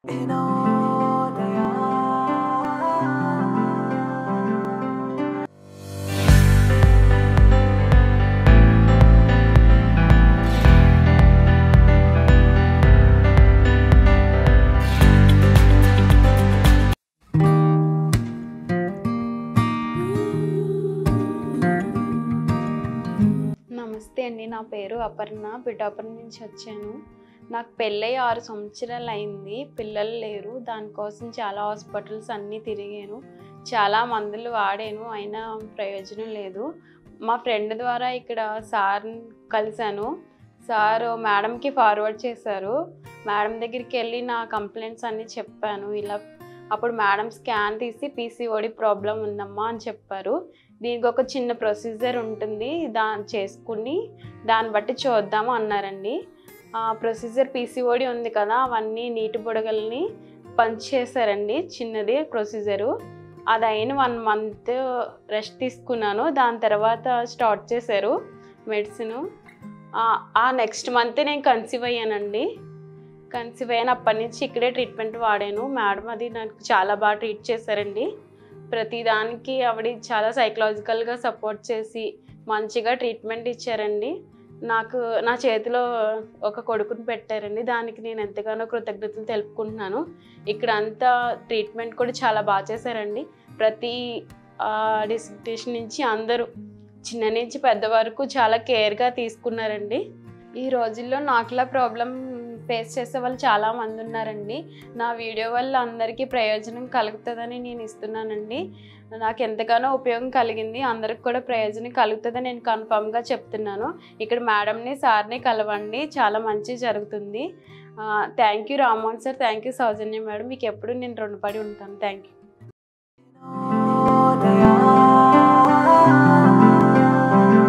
నమస్తే అండి, నా పేరు అపర్ణ. పిఠాపురం నుంచి వచ్చాను. నాకు పెళ్ళై 6 సంవత్సరాలు అయింది. పిల్లలు లేరు. దానికోసం చాలా హాస్పిటల్స్ అన్నీ తిరిగాను, చాలా మందులు వాడాను, అయినా ప్రయోజనం లేదు. మా ఫ్రెండ్ ద్వారా ఇక్కడ సార్ని కలిశాను. సార్ మేడంకి ఫార్వర్డ్ చేశారు. మేడం దగ్గరికి వెళ్ళి నా కంప్లైంట్స్ అన్నీ చెప్పాను. అప్పుడు మేడం స్కాన్ తీసి పీసీఓడి ప్రాబ్లం ఉందమ్మా అని చెప్పారు. దీనికి ఒక చిన్న ప్రొసీజర్ ఉంటుంది, చేసుకుని దాన్ని బట్టి చూద్దాము అన్నారండి. ఆ ప్రొసీజర్ పీసీఓడి ఉంది కదా, అవన్నీ నీటి బుడగల్ని పంచ్ చేశారండి. చిన్నది ప్రొసీజరు. అది అయిన 1 మంత్ రెస్ట్ తీసుకున్నాను. దాని తర్వాత స్టార్ట్ చేశారు మెడిసిన్. ఆ నెక్స్ట్ మంత్ నేను కన్సీవ్ అయ్యానండి. కన్సీవ్ అయినప్పటి నుంచి ఇక్కడే ట్రీట్మెంట్ వాడాను. మేడం అది నాకు చాలా బాగా ట్రీట్ చేశారండి. ప్రతిదానికి ఆవిడ చాలా సైకలాజికల్గా సపోర్ట్ చేసి మంచిగా ట్రీట్మెంట్ ఇచ్చారండి. నాకు నా చేతిలో ఒక కొడుకుని పెట్టారండి. దానికి నేను ఎంతగానో కృతజ్ఞతలు తెలుపుకుంటున్నాను. ఇక్కడ అంతా ట్రీట్మెంట్ కూడా చాలా బాగా చేశారండి. ప్రతి డిస్ట్రిక్ట్ నుంచి అందరూ చిన్న నుంచి పెద్ద వరకు చాలా కేర్గా తీసుకున్నారండి. ఈ రోజుల్లో నాకులా ప్రాబ్లం ఫేస్ చేసే వాళ్ళు చాలామంది ఉన్నారండి. నా వీడియో వల్ల అందరికీ ప్రయోజనం కలుగుతుందని నేను ఇస్తున్నానండి. నాకు ఎంతగానో ఉపయోగం కలిగింది. అందరికి కూడా ప్రయోజనం కలుగుతుందని నేను కన్ఫామ్గా చెప్తున్నాను. ఇక్కడ మేడంని సార్ని కలవండి, చాలా మంచి జరుగుతుంది. Thank you Rammohan sir, thank you Soujanya madam. మీకు ఎప్పుడు నేను రుణపడి ఉంటాను. Thank you.